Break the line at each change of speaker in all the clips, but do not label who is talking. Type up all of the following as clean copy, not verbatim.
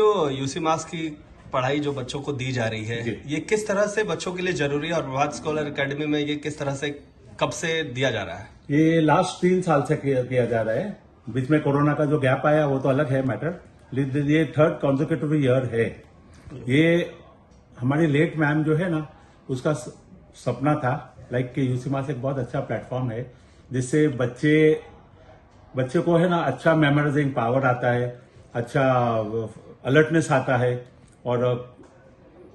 जो यूसी मास की पढ़ाई जो बच्चों को दी जा रही है, ये किस तरह से बच्चों के लिए जरूरी है और प्रभात स्कॉलर एकेडमी में ये किस तरह से कब से दिया जा रहा है?
ये लास्ट 3 साल से किया जा रहा है। बीच में कोरोना का जो गैप आया वो तो अलग है मैटर। ये 3rd कॉन्जिक्यूटिव ईयर है। ये हमारी लेट मैम जो है ना, उसका सपना था लाइक कि यूसी मास एक बहुत अच्छा प्लेटफॉर्म है जिससे बच्चे को है ना अच्छा मेमोराइजिंग पावर आता है, अच्छा अलर्टनेस आता है और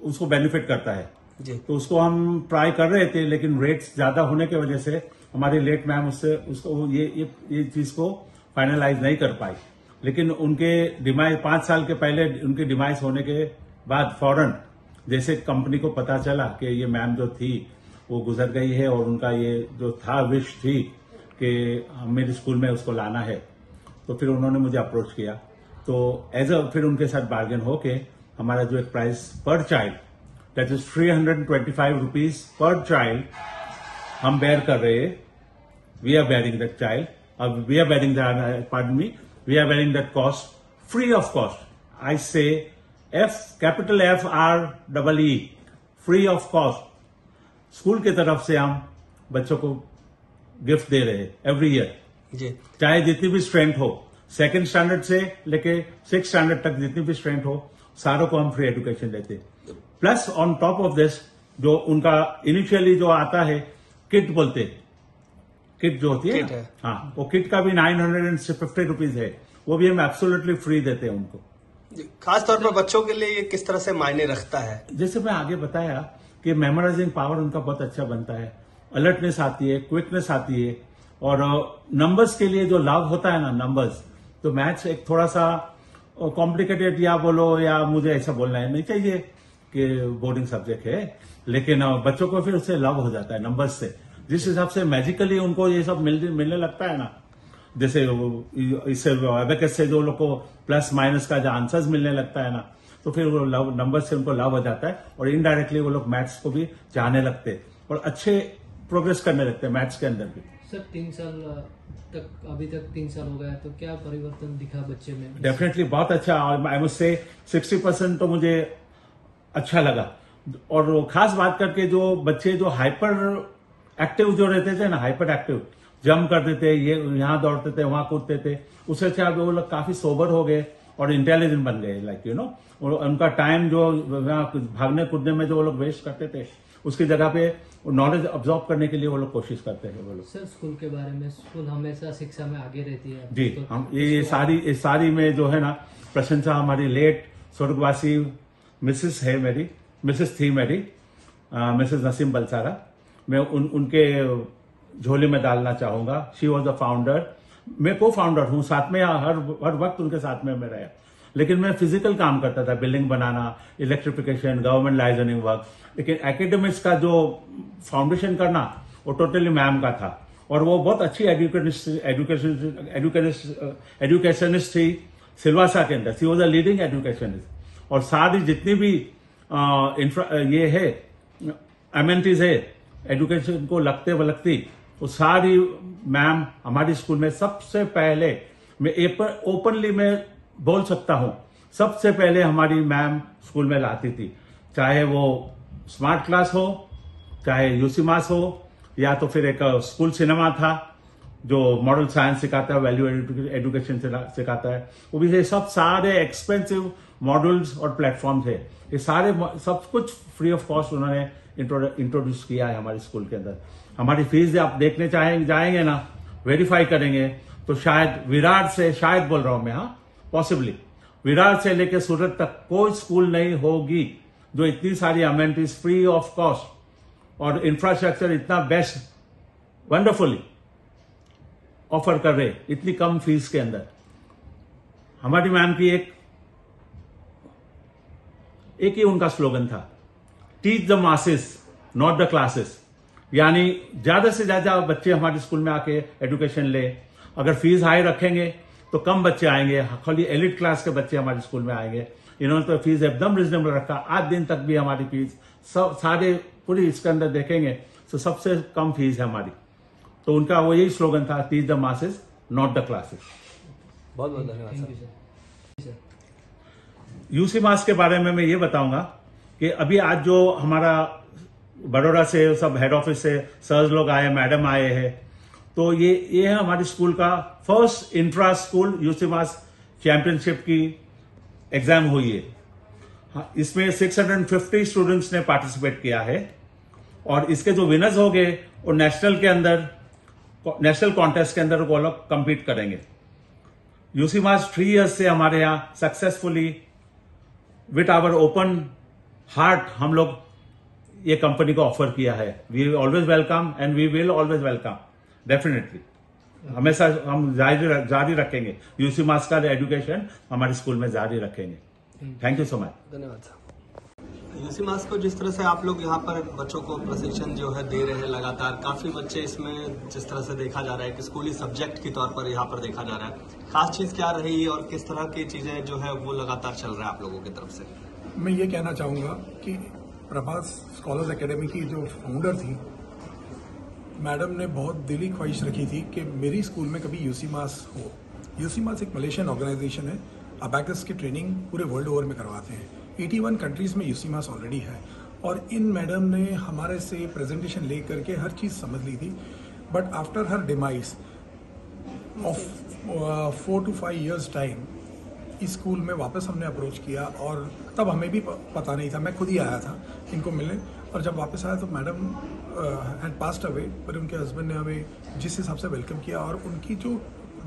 उसको बेनिफिट करता है
जी।
तो उसको हम ट्राई कर रहे थे, लेकिन रेट्स ज्यादा होने की वजह से हमारी लेट मैम उसको ये चीज को फाइनलाइज नहीं कर पाई। लेकिन उनके डिमाइस 5 साल के पहले उनके डिमाइस होने के बाद फौरन जैसे कंपनी को पता चला कि ये मैम जो थी वो गुजर गई है और उनका ये जो था विश थी कि मेरे स्कूल में उसको लाना है, तो फिर उन्होंने मुझे अप्रोच किया। तो फिर उनके साथ बार्गेन होके हमारा जो एक price per child that is 325 rupees per child हम बेयर कर रहे हैं। We are bearing that child, we are bearing we are bearing that cost free of cost. I say capital FREE, free of cost. School की तरफ से हम बच्चों को गिफ्ट दे रहे हैं एवरी ईयर
जी।
चाहे जितनी भी स्ट्रेंथ हो, 2nd स्टैंडर्ड से लेके 6th स्टैंडर्ड तक जितनी भी स्ट्रेंथ हो, सारों को हम फ्री एजुकेशन देते हैं। Plus on top of this जो उनका इनिशियली जो आता है किट बोलते हैं, किट जो होती है
किट है।
हाँ, वो किट का भी 950 रुपीज है, वो भी हम एब्सोल्युटली फ्री देते हैं उनको।
खास तौर पर बच्चों के लिए ये किस तरह से मायने रखता है?
जैसे मैं आगे बताया कि मेमोराइजिंग पावर उनका बहुत अच्छा बनता है, अलर्टनेस आती है, क्विकनेस आती है और नंबर्स के लिए जो लव होता है ना नंबर्स, तो मैथ्स एक थोड़ा सा कॉम्प्लिकेटेड या बोलो या मुझे ऐसा बोलना है नहीं चाहिए कि बोर्डिंग सब्जेक्ट है, लेकिन बच्चों को फिर उससे लव हो जाता है नंबर्स से। जिस हिसाब से मैजिकली उनको ये सब मिलने लगता है ना, जैसे इससे एबेकस से जो लोग को प्लस माइनस का जो आंसर्स मिलने लगता है ना, तो फिर वो लव नंबर से उनको लव हो जाता है और इनडायरेक्टली वो लोग मैथ्स को भी चाहने लगते हैं और अच्छे प्रोग्रेस करने लगते हैं मैथ्स के अंदर भी।
सर 3 साल तक, अभी तक 3 साल हो गया, तो क्या परिवर्तन दिखा बच्चे में?
डेफिनेटली बहुत अच्छा, और आई मस्ट से 60% तो मुझे अच्छा लगा। और खास बात करके जो बच्चे जो हाइपर एक्टिव जो रहते थे ना, हाइपर एक्टिव जंप करते थे, ये यहाँ दौड़ते थे वहां कूदते थे, उससे अच्छा वो लोग काफी सोबर हो गए और इंटेलिजेंट बन गए। लाइक यू नो, उनका टाइम जो भागने कूदने में जो वो लोग वेस्ट करते थे, उसकी जगह पे नॉलेज अब्सॉर्ब करने के लिए वो लोग कोशिश करते हैं। वो लोग
सर स्कूल के बारे में, स्कूल हमेशा शिक्षा में आगे रहती है
जी।
तो
हम ये सारी में जो है ना प्रशंसा हमारी लेट स्वर्गवासी मिसेस है मेरी, मिसेस थी मेरी, मिसेस नसीम बलसारा, मैं उनके झोले में डालना चाहूंगा। शी वॉज द फाउंडर, मैं को फाउंडर हूँ, साथ में हर वक्त उनके साथ में मैं रहा। लेकिन मैं फिजिकल काम करता था, बिल्डिंग बनाना, इलेक्ट्रिफिकेशन, गवर्नमेंट लाइजनिंग वर्क, लेकिन एकेडमिक्स का जो फाउंडेशन करना वो टोटली मैम का था। और वो बहुत अच्छी एजुकेशनिस्ट थी सिलवासा के अंदर। She was a leading educationist और सारी जितनी भी ये है एमेनिटीज है एजुकेशन को लगती वो सारी मैम हमारी स्कूल में सबसे पहले, मैं ओपनली मैं बोल सकता हूं, सबसे पहले हमारी मैम स्कूल में लाती थी। चाहे वो स्मार्ट क्लास हो, चाहे यूसी मास हो, या तो फिर एक स्कूल सिनेमा था जो मॉडल साइंस सिखाता है, वैल्यू एजुकेशन सिखाता है, वो भी सब सारे एक्सपेंसिव मॉडल्स और प्लेटफॉर्म्स है। ये सारे सब कुछ फ्री ऑफ कॉस्ट उन्होंने इंट्रोड्यूस किया है हमारे स्कूल के अंदर। हमारी फीस आप देखने जाएंगे ना, वेरीफाई करेंगे तो शायद विराट से, शायद बोल रहा हूं मैं, हाँ पॉसिबली विराट से लेकर सूरत तक कोई स्कूल नहीं होगी जो इतनी सारी अमेनिटीज फ्री ऑफ कॉस्ट और इंफ्रास्ट्रक्चर इतना बेस्ट वंडरफुली ऑफर कर रहे इतनी कम फीस के अंदर। हमारी मैम की एक ही उनका स्लोगन था, teach the masses not the classes. यानी ज्यादा से ज्यादा बच्चे हमारे स्कूल में आके एजुकेशन ले। अगर फीस हाई रखेंगे तो कम बच्चे आएंगे, खाली एलिट क्लास के बच्चे हमारे स्कूल में आएंगे। इन्होंने तो फीस एकदम रिजनेबल रखा, आज दिन तक भी हमारी फीस सारे पूरी इसके अंदर देखेंगे तो सबसे कम फीस है हमारी। तो उनका वो यही स्लोगन था, teach the masses not the classes.
बहुत बहुत धन्यवाद सर।
यूसी मास के बारे में मैं ये बताऊंगा कि अभी आज जो हमारा बड़ौदा से सब हेड ऑफिस से सर लोग आए, मैडम आए हैं, तो ये है हमारी स्कूल का फर्स्ट इंट्रा स्कूल यूसी मास चैंपियनशिप की एग्जाम हुई है। इसमें 650 स्टूडेंट्स ने पार्टिसिपेट किया है और इसके जो विनर्स हो गए वो नेशनल कॉन्टेस्ट के अंदर वो लोग कम्पीट करेंगे। यूसी मास 3 इयर्स से हमारे यहाँ successfully with our open heart हम लोग ये कंपनी को ऑफर किया है। We always welcome and we will always welcome, definitely हमेशा हम जारी रखेंगे। यूसी मास का एजुकेशन हमारे स्कूल में जारी रखेंगे। Thank you so much.
धन्यवाद सर। यूसी मास को जिस तरह से आप लोग यहाँ पर बच्चों को प्रशिक्षण जो है दे रहे हैं लगातार, काफी बच्चे इसमें जिस तरह से देखा जा रहा है कि स्कूली सब्जेक्ट के तौर पर यहाँ पर देखा जा रहा है, खास चीज क्या रही और किस तरह की चीजें जो है वो लगातार चल रहा है आप लोगों की तरफ से?
मैं ये कहना चाहूँगा कि प्रभास स्कॉलर्स एकेडमी की जो फाउंडर थी मैडम ने बहुत दिली ख्वाहिश रखी थी कि मेरी स्कूल में कभी यूसी मास हो। यूसी मास एक मलेशियन ऑर्गेनाइजेशन है, अबैकस की ट्रेनिंग पूरे वर्ल्ड ओवर में करवाते हैं। 81 कंट्रीज में यूसी मास ऑलरेडी है और इन मैडम ने हमारे से प्रेजेंटेशन ले करके हर चीज़ समझ ली थी। But after her demise of 4 to 5 years time इस स्कूल में वापस हमने अप्रोच किया और तब हमें भी पता नहीं था, मैं खुद ही आया था इनको मिलने और जब वापस आया तो मैडम हैड पास्ड अवे, पर उनके हस्बैंड ने हमें जिस हिसाब से वेलकम किया और उनकी जो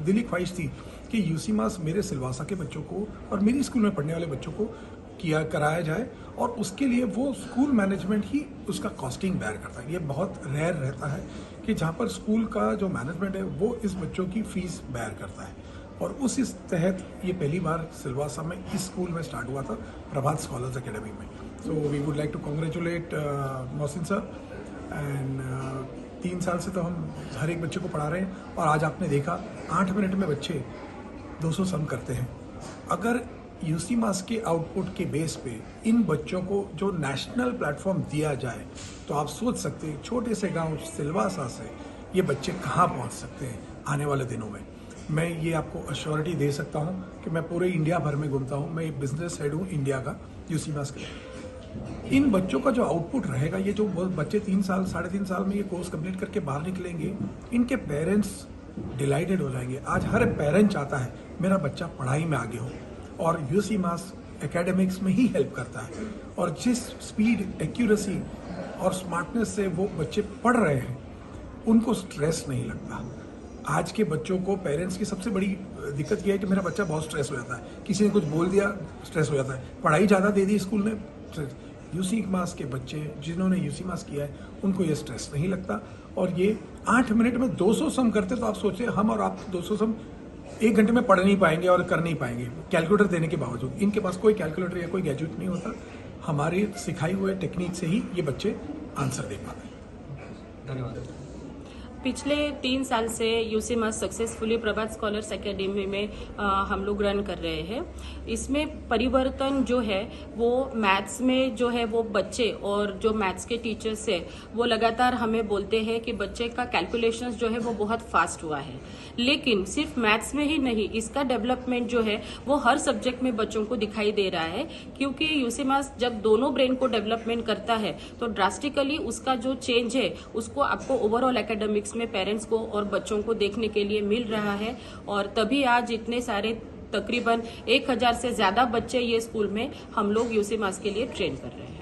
दिली ख्वाहिश थी कि यूसी मास मेरे सिलवासा के बच्चों को और मेरी स्कूल में पढ़ने वाले बच्चों को कराया जाए और उसके लिए वो स्कूल मैनेजमेंट ही उसका कॉस्टिंग बेयर करता है। ये बहुत रेयर रहता है कि जहाँ पर स्कूल का जो मैनेजमेंट है वो इस बच्चों की फीस बेयर करता है और इस तहत ये पहली बार सिलवासा में इस स्कूल में स्टार्ट हुआ था, प्रभात स्कॉलर्स एकेडमी में। So we would like to congratulate Mohsin sir and 3 साल से तो हम हर एक बच्चे को पढ़ा रहे हैं और आज आपने देखा 8 मिनट में बच्चे 200 सम करते हैं। अगर यूसी मास के आउटपुट के बेस पे इन बच्चों को जो नेशनल प्लेटफॉर्म दिया जाए तो आप सोच सकते हैं छोटे से गांव सिलवासा से ये बच्चे कहाँ पहुँच सकते हैं आने वाले दिनों में। मैं ये आपको अश्योरिटी दे सकता हूँ कि मैं पूरे इंडिया भर में घूमता हूँ, मैं बिजनेस हेड हूँ इंडिया का यूसी मास का। इन बच्चों का जो आउटपुट रहेगा, ये जो बच्चे 3 साल 3.5 साल में ये कोर्स कंप्लीट करके बाहर निकलेंगे, इनके पेरेंट्स डिलाइटेड हो जाएंगे। आज हर पेरेंट चाहता है मेरा बच्चा पढ़ाई में आगे हो और यूसी मास एकेडमिक्स में ही हेल्प करता है और जिस स्पीड, एक्यूरेसी और स्मार्टनेस से वो बच्चे पढ़ रहे हैं उनको स्ट्रेस नहीं लगता। आज के बच्चों को पेरेंट्स की सबसे बड़ी दिक्कत यह है कि मेरा बच्चा बहुत स्ट्रेस हो जाता है, किसी ने कुछ बोल दिया स्ट्रेस हो जाता है, पढ़ाई ज़्यादा दे दी स्कूल ने। यूसी मास के बच्चे जिन्होंने यूसी मास किया है उनको ये स्ट्रेस नहीं लगता और ये 8 मिनट में 200 सम करते। तो आप सोचें हम और आप 200 सम 1 घंटे में पढ़ नहीं पाएंगे और कर नहीं पाएंगे कैलकुलेटर देने के बावजूद। इनके पास कोई कैलकुलेटर या कोई गैजेट नहीं होता, हमारी सिखाई हुए टेक्निक से ही ये बच्चे आंसर दे पाते हैं।
धन्यवाद।
पिछले 3 साल से यूसी मास सक्सेसफुली प्रभात स्कॉलर्स एकेडमी में हम लोग रन कर रहे हैं। इसमें परिवर्तन जो है वो मैथ्स में जो है वो बच्चे और जो मैथ्स के टीचर्स है वो लगातार हमें बोलते हैं कि बच्चे का कैलकुलेशंस जो है वो बहुत फास्ट हुआ है। लेकिन सिर्फ मैथ्स में ही नहीं, इसका डेवलपमेंट जो है वो हर सब्जेक्ट में बच्चों को दिखाई दे रहा है, क्योंकि यूसी मास जब दोनों ब्रेन को डेवलपमेंट करता है तो ड्रास्टिकली उसका जो चेंज है उसको आपको ओवरऑल एकेडमिक्स में पेरेंट्स को और बच्चों को देखने के लिए मिल रहा है। और तभी आज इतने सारे तकरीबन 1000 से ज्यादा बच्चे ये स्कूल में हम लोग यूसी मास के लिए ट्रेन कर रहे हैं।